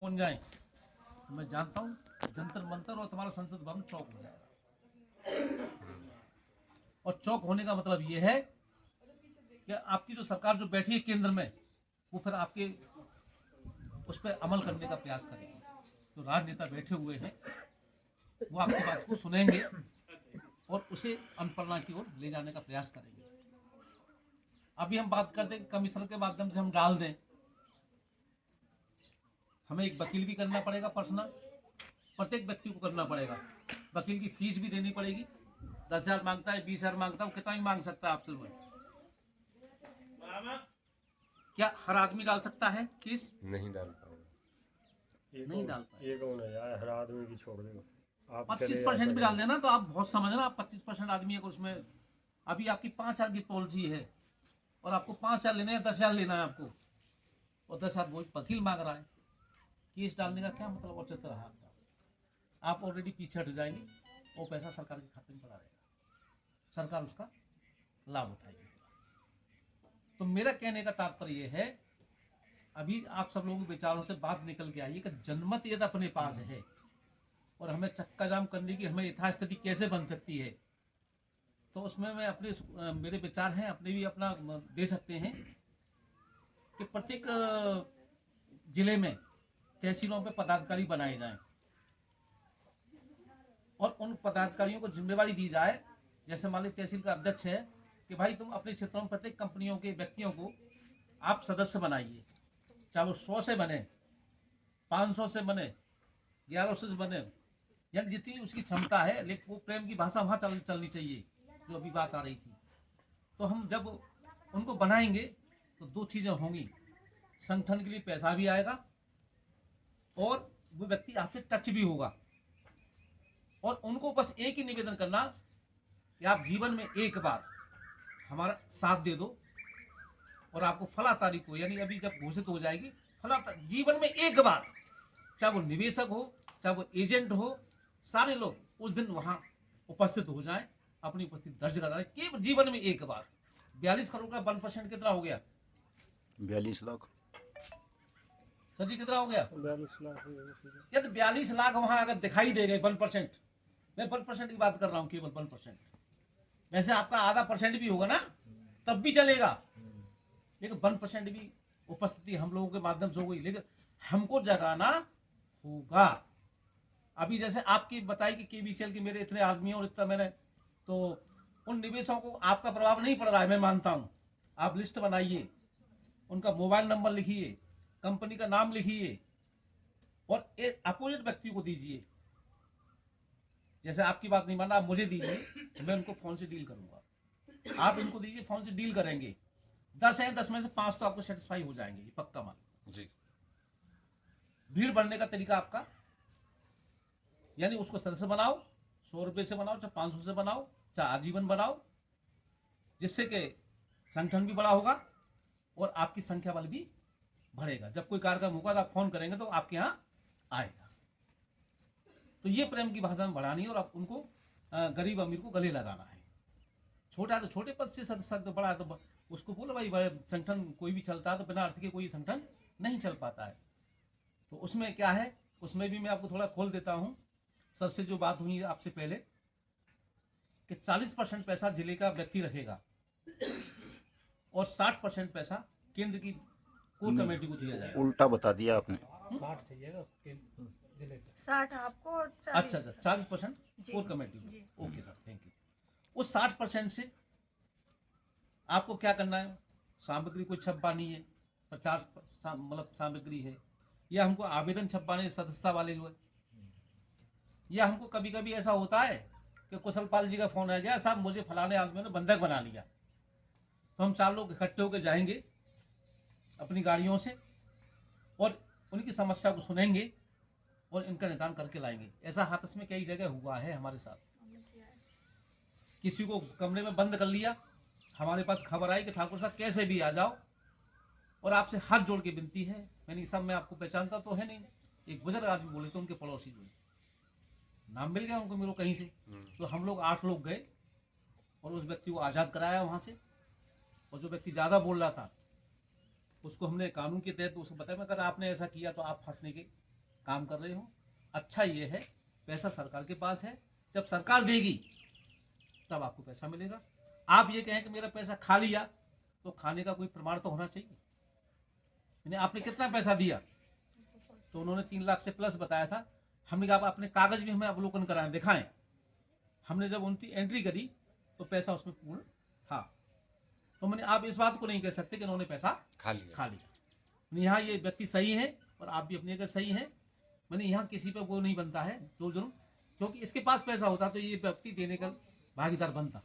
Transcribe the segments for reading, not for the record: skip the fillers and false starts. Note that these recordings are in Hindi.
बन जाए तो मैं जानता हूँ जंतर मंतर और तुम्हारा संसद भवन चौक हो जाएगा। और चौक होने का मतलब ये है कि आपकी जो सरकार जो बैठी है केंद्र में, वो फिर आपके उस पर अमल करने का प्रयास करेगी। जो राजनेता बैठे हुए हैं वो आपकी बात को सुनेंगे और उसे अनुप्रेरणा की ओर ले जाने का प्रयास करेंगे। अभी हम बात करते हैं कमिश्नर के माध्यम से हम डाल दें, हमें एक वकील भी करना पड़ेगा पर्सनल, प्रत्येक व्यक्ति को करना पड़ेगा। वकील की फीस भी देनी पड़ेगी। 10,000 मांगता है, 20,000 मांगता है, कितना ही मांग सकता है आपसे वो। क्या हर आदमी डाल सकता है फीस? नहीं डाल पाएगा। नहीं डाल पाएगा। ये कौन है यार, हर आदमी की छोड़ देगा। आप 25% भी डाल देना तो आप बहुत समझना। आप 25% आदमी है उसमें। अभी आपकी 5,000 की पॉलिसी है और आपको 5,000 लेने हैं, 10,000 लेना है आपको, और 10,000 वो वकील मांग रहा है। केस डालने का क्या मतलब औचित्य रहा आपका? आप ऑलरेडी पीछे हट जाएंगे, वो पैसा सरकार के खाते में पड़ा रहेगा, सरकार उसका लाभ उठाएगी। तो मेरा कहने का तात्पर्य यह है, अभी आप सब लोगों के विचारों से बात निकल के आई है कि जनमत यदि अपने पास है और हमें चक्का जाम करने की हमें यथास्थिति कैसे बन सकती है, तो उसमें मैं अपने मेरे विचार हैं, अपने भी अपना दे सकते हैं कि प्रत्येक जिले में तहसीलों पे पदाधिकारी बनाए जाएं और उन पदाधिकारियों को जिम्मेवारी दी जाए। जैसे मान ली तहसील का अध्यक्ष है कि भाई तुम अपने क्षेत्रों में प्रत्येक कंपनियों के व्यक्तियों को आप सदस्य बनाइए, चाहे वो 100 से बने, 500 से बने, 1100 से बने, यानी जितनी उसकी क्षमता है। लेकिन वो प्रेम की भाषा वहाँ चलनी चाहिए जो अभी बात आ रही थी। तो हम जब उनको बनाएंगे तो दो चीज़ें होंगी, संगठन के लिए पैसा भी आएगा और वो व्यक्ति आपसे टच भी होगा। और उनको बस एक ही निवेदन करना कि आप जीवन में एक बार हमारा साथ दे दो और आपको फला तारीख को, यानी अभी जब घोषित हो जाएगी, जीवन में एक बार, चाहे वो निवेशक हो, चाहे वो एजेंट हो, सारे लोग उस दिन वहां उपस्थित हो जाएं, अपनी उपस्थिति दर्ज कराएं, केवल जीवन में एक बार। 42 करोड़ का 1% कितना हो गया? 42 लाख। सर जी कितना हो गया? 42 लाख। यदि 42 लाख वहां अगर दिखाई दे गए 1%, मैं 1% की बात कर रहा हूँ, केवल 1%। वैसे आपका आधा % भी होगा ना तब भी चलेगा, लेकिन 1% भी उपस्थिति हम लोगों के माध्यम से हो गई। लेकिन हमको जगाना होगा। अभी जैसे आपकी बताई कि केबीसीएल के मेरे इतने आदमी और इतना मैंने, तो उन निवेशकों को आपका प्रभाव नहीं पड़ रहा है, मैं मानता हूं। आप लिस्ट बनाइए, उनका मोबाइल नंबर लिखिए, कंपनी का नाम लिखिए और एक अपोजिट व्यक्ति को दीजिए। जैसे आपकी बात नहीं मानना, आप मुझे दीजिए, मैं उनको फोन से डील करूंगा। आप इनको दीजिए, फोन से डील करेंगे। 10 हैं, 10 में से 5 तो आपको सेटिस्फाई हो जाएंगे, ये पक्का मान जी। भीड़ बढ़ने का तरीका आपका, यानी उसको सदस्य बनाओ, 100 रुपये से बनाओ, चाहे 500 से बनाओ, चाहे आजीवन बनाओ, जिससे कि संगठन भी बड़ा होगा और आपकी संख्या बल भी बढ़ेगा। जब कोई कार्यक्रम होगा तो आप फोन करेंगे तो आपके यहाँ आएगा। तो ये प्रेम की भाषा में बढ़ानी है और आप उनको गरीब अमीर को गले लगाना है। छोटा है तो छोटे पद से सदस्य, तो बड़ा है तो उसको बोलो भाई, संगठन कोई भी चलता है तो बिना अर्थ के कोई संगठन नहीं चल पाता है। तो उसमें क्या है, उसमें भी मैं आपको थोड़ा खोल देता हूँ। सर से जो बात हुई आपसे पहले कि 40% पैसा जिले का व्यक्ति रखेगा और 60% पैसा केंद्र की कोर कमेटी को दिया जाएगा। उल्टा बता दिया आपने। 60 चाहिएगा जिले का। 60 आपको और 40 अच्छा, 40% कोर कमेटी को। Okay sir, thank you. उस 60% से आपको क्या करना है, सामग्री कोई छपवानी है, 50 मतलब सामग्री है, या हमको आवेदन छपवाने सदस्यता वाले जो है, या हमको कभी कभी ऐसा होता है कि कुशल पाल जी का फोन आ गया, साहब मुझे फलाने आदमियों ने बंधक बना लिया, तो हम 4 लोग इकट्ठे होकर जाएंगे अपनी गाड़ियों से और उनकी समस्या को सुनेंगे और इनका निदान करके लाएंगे। ऐसा हाथस में कई जगह हुआ है हमारे साथ। किसी को कमरे में बंद कर लिया, हमारे पास खबर आई कि ठाकुर साहब कैसे भी आ जाओ, और आपसे हाथ जोड़ के विनती है, मैंने सब मैं आपको पहचानता तो है नहीं, एक बुजुर्ग आदमी बोले तो उनके पड़ोसी जो नाम मिल गया उनको मेरे कहीं से, तो हम लोग 8 लोग गए और उस व्यक्ति को आज़ाद कराया वहाँ से। और जो व्यक्ति ज़्यादा बोल रहा था उसको हमने कानून के तहत उसको बताया, अगर आपने ऐसा किया तो आप फंसने के काम कर रहे हो। अच्छा ये है, पैसा सरकार के पास है, जब सरकार देगी तब आपको पैसा मिलेगा। आप ये कहें कि मेरा पैसा खा लिया, तो खाने का कोई प्रमाण तो होना चाहिए। यानी आपने कितना पैसा दिया, तो उन्होंने 3 लाख से प्लस बताया था। हमने कहा आप अपने कागज भी हमें अवलोकन कराएं, दिखाएं। हमने जब उनकी एंट्री करी तो पैसा उसमें पूर्ण था। तो मैंने आप इस बात को नहीं कह सकते कि उन्होंने पैसा खा लिया। यहाँ ये व्यक्ति सही है और आप भी अपनी जगह सही है। मैंने यहाँ किसी पे वो नहीं बनता है जो जुर्म, क्योंकि इसके पास पैसा होता तो ये व्यक्ति देने का भागीदार बनता।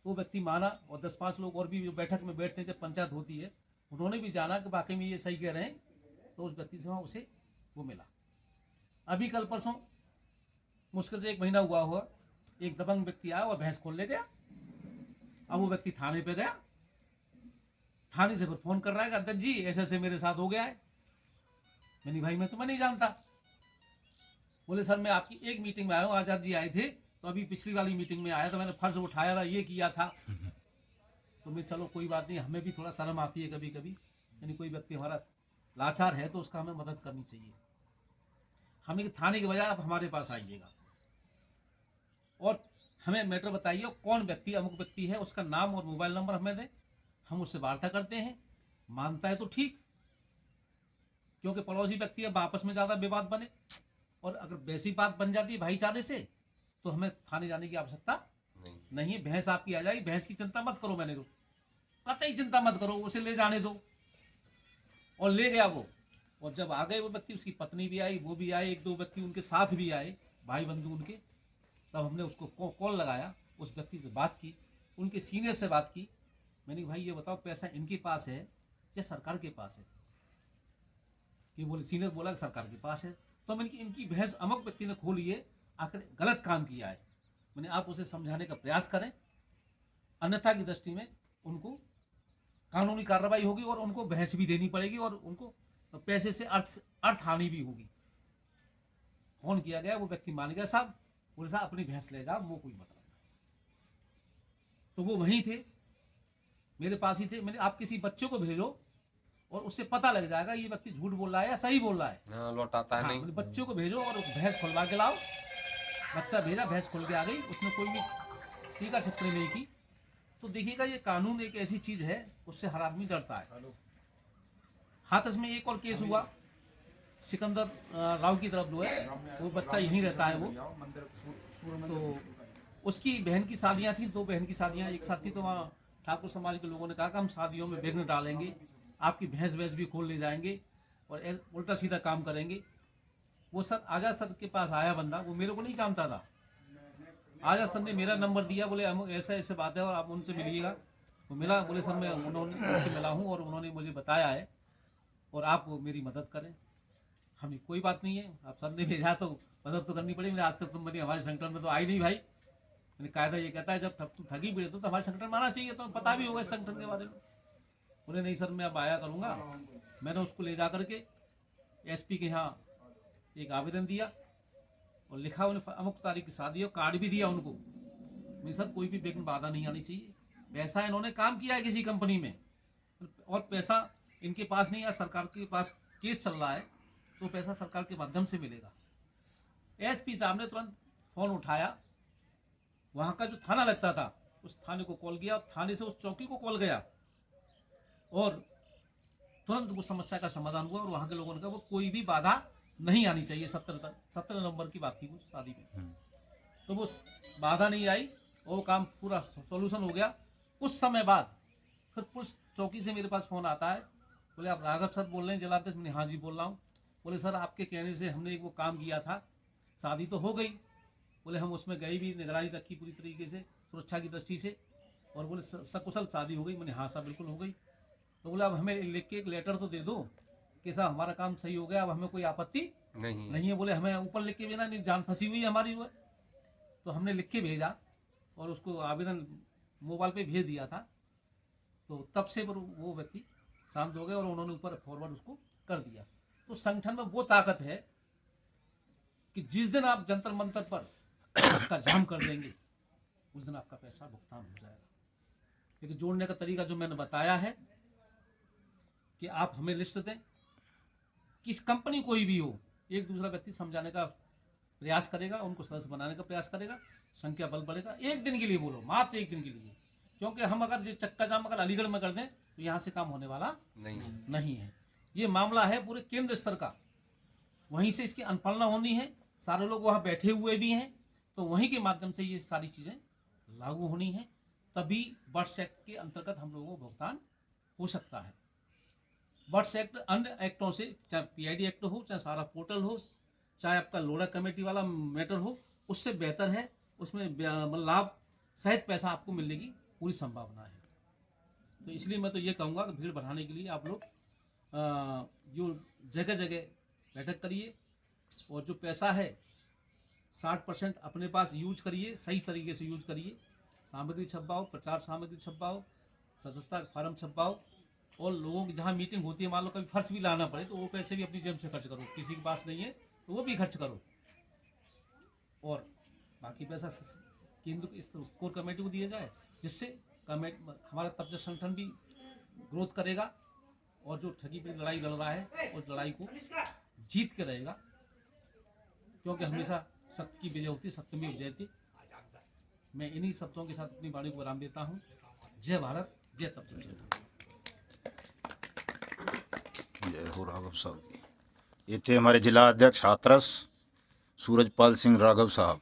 वो व्यक्ति माना और 10-5 लोग और भी जो बैठक में बैठते हैं जब पंचायत होती है, उन्होंने भी जाना कि वाकई में ये सही कह रहे हैं, तो उस व्यक्ति से वहाँ उसे वो मिला। अभी कल परसों मुश्किल से 1 महीना हुआ, एक दबंग व्यक्ति आया और भैंस खोल ले गया। अब वो व्यक्ति थाने पे गया, थाने से फिर फोन कर रहा है कि अध्यक्ष जी ऐसे ऐसे मेरे साथ हो गया है। मैंने भाई मैं तुम्हें नहीं जानता। बोले सर मैं आपकी एक मीटिंग में आया हूँ, आचार्य जी आए थे, तो अभी पिछली वाली मीटिंग में आया था, मैंने फर्ज उठाया था, ये किया था। तो मैं चलो कोई बात नहीं, हमें भी थोड़ा शर्म आती है कभी कभी। यानी कोई व्यक्ति हमारा लाचार है तो उसका हमें मदद करनी चाहिए। हमें थाने के बजाय आप हमारे पास आइएगा और हमें मैटर बताइए कौन व्यक्ति अमुक व्यक्ति है, उसका नाम और मोबाइल नंबर हमें दें, हम उससे वार्ता करते हैं। मानता है तो ठीक, क्योंकि पड़ोसी व्यक्ति है, आपस में ज़्यादा विवाद बने। और अगर वैसी बात बन जाती है भाईचारे से, तो हमें थाने जाने की आवश्यकता नहीं है। भैंस आपकी आ जाएगी, भैंस की चिंता मत करो, मैंने कतई चिंता मत करो, उसे ले जाने दो। और ले गया वो, और जब आ गए वो व्यक्ति, उसकी पत्नी भी आई, वो भी आए, 1-2 व्यक्ति उनके साथ भी आए, भाई बंधु उनके। तब हमने उसको कॉल लगाया, उस व्यक्ति से बात की, उनके सीनियर से बात की। मैंने कहा भाई ये बताओ पैसा इनके पास है या सरकार के पास है? ये बोले, सीनियर बोला कि सरकार के पास है। तो मैंने इनकी भैंस अमुक व्यक्ति ने खोली है, आखिर गलत काम किया है। मैंने आप उसे समझाने का प्रयास करें, अन्यथा की दृष्टि में उनको कानूनी कार्रवाई होगी और उनको भैंस भी देनी पड़ेगी और उनको पैसे से अर्थ हानि भी होगी। फोन किया गया, वो व्यक्ति मान गया, साहब बोले साहब अपनी भैंस ले जाओ, वो कोई मतलब नहीं। तो वो वहीं थे, मेरे पास ही थे। मैंने आप किसी बच्चे को भेजो और उससे पता लग जाएगा ये व्यक्ति झूठ बोल रहा है या सही बोल रहा है। हाँ, लौटाता है नहीं। बच्चों को भेजो और भैंस खुलवा के लाओ। बच्चा भेजा, भैंस खुल के आ गई, उसने कोई भी टीका टिप्पणी नहीं की। तो देखिएगा ये कानून एक ऐसी चीज है, उससे हर आदमी डरता है। हाथरस में एक और केस हुआ, सिकंदर राव की तरफ जो है, वो बच्चा यहीं रहता है वो। तो उसकी बहन की शादियां थी, 2 बहन की शादियां एक साथ थी। तो वहाँ ठाकुर समाज के लोगों ने कहा कि हम शादियों में विघ्न डालेंगे, आपकी भैंस वैंस भी खोल ले जाएंगे और उल्टा सीधा काम करेंगे। वो सर आजाद सर के पास आया बंदा, वो मेरे को नहीं जानता था। आजाद सर ने मेरा नंबर दिया, बोले हम ऐसा ऐसे बात है और आप उनसे मिलिएगा। तो मिला, बोले सर मैं उनसे मिला हूँ और उन्होंने मुझे बताया है और आप मेरी मदद करें। हमें कोई बात नहीं है, आप सर ने भेजा तो मदद तो करनी पड़ेगी। आज तक तुम मेरी हमारे संगठन में तो आई नहीं भाई। मैंने कायदा ये कहता है जब तुम ठगी भी रहते हो तो हमारे संगठन में आना चाहिए, तो पता भी होगा इस संगठन के बारे में। बोले नहीं सर मैं अब आया करूँगा। मैंने उसको ले जा करके एसपी के यहाँ एक आवेदन दिया और लिखा, उन्हें अमुक तारीख की शादी है, कार्ड भी दिया उनको। मेरे साथ कोई भी विघ्न बाधा नहीं आनी चाहिए। पैसा इन्होंने काम किया है किसी कंपनी में और पैसा इनके पास नहीं है, सरकार के पास केस चल रहा है, तो पैसा सरकार के माध्यम से मिलेगा। एसपी साहब ने तुरंत फोन उठाया, वहाँ का जो थाना लगता था उस थाने को कॉल किया, थाने से उस चौकी को कॉल गया और तुरंत वो समस्या का समाधान हुआ। और वहाँ के लोगों ने कहा वो कोई भी बाधा नहीं आनी चाहिए। 17 नवंबर की बात थी वो शादी में, तो वो बाधा नहीं आई और वो काम पूरा सॉल्यूशन हो गया। कुछ समय बाद फिर पुलिस चौकी से मेरे पास फोन आता है, बोले आप राघव सर बोल रहे हैं जिलाध्यक्ष? मैंने हाँ जी बोल रहा हूँ। बोले सर आपके कहने से हमने एक वो काम किया था, शादी तो हो गई। बोले हम उसमें गए भी, निगरानी रखी पूरी तरीके से सुरक्षा की दृष्टि से, और बोले सकुशल शादी हो गई। मैंने हाँ साहब बिल्कुल हो गई। तो बोले अब हमें लिख के एक लेटर तो दे दो कि साहब हमारा काम सही हो गया, अब हमें कोई आपत्ति नहीं है। बोले हमें ऊपर लिख के बिना, नहीं जान फंसी हुई है हमारी हुआ। तो हमने लिख के भेजा और उसको आवेदन मोबाइल पे भेज दिया था। तो तब से वो व्यक्ति शांत हो गए और उन्होंने ऊपर फॉरवर्ड उसको कर दिया। तो संगठन में वो ताकत है कि जिस दिन आप जंतर मंतर पर का जाम कर देंगे उस दिन आपका पैसा भुगतान हो जाएगा। लेकिन जोड़ने का तरीका जो मैंने बताया है कि आप हमें लिस्ट दें, किस कंपनी कोई भी हो, एक दूसरा व्यक्ति समझाने का प्रयास करेगा, उनको सदस्य बनाने का प्रयास करेगा, संख्या बल बढ़ेगा। एक दिन के लिए बोलो, मात्र एक दिन के लिए, क्योंकि हम अगर ये चक्का जाम अगर अलीगढ़ में कर दें तो यहाँ से काम होने वाला नहीं है। ये मामला है पूरे केंद्र स्तर का, वहीं से इसकी अनुपालना होनी है। सारे लोग वहाँ बैठे हुए भी हैं, तो वहीं के माध्यम से ये सारी चीज़ें लागू होनी है, तभी बर्ड्स एक्ट के अंतर्गत हम लोगों को भुगतान हो सकता है। बर्ड्स एक्ट अन्य एक्टों से, चाहे पीआईडी एक्ट हो, चाहे सारा पोर्टल हो, चाहे आपका लोड़ा कमेटी वाला मैटर हो, उससे बेहतर है। उसमें लाभ सहित पैसा आपको मिलने की पूरी संभावना है। तो इसलिए मैं तो ये कहूँगा कि भीड़ बढ़ाने के लिए आप लोग जो जगह जगह बैठक करिए, और जो पैसा है 60% अपने पास यूज करिए, सही तरीके से यूज करिए। सामग्री छपवाओ, प्रचार सामग्री छपवाओ, सदस्यता फार्म छपवाओ, और लोगों की जहाँ मीटिंग होती है, मान लो कभी फर्श भी लाना पड़े तो वो पैसे भी अपनी जेब से खर्च करो, किसी के पास नहीं है तो वो भी खर्च करो। और बाकी पैसा केंद्र इस कोर कमेटी को दिया जाए, जिससे हमारा तबजक संगठन भी ग्रोथ करेगा, और जो ठगी पे लड़ाई लड़ रहा है उस लड़ाई को जीत के रहेगा, क्योंकि हमेशा सत्य की विजय होती है, सत्य में विजय थी। मैं इन्हीं शब्दों के साथ अपनी वाणी को विराम देता हूँ। जय भारत, जय तबजक संगठन। जय हो राघव साहब की। ये थे हमारे जिला अध्यक्ष हाथरस सूरजपाल सिंह राघव साहब।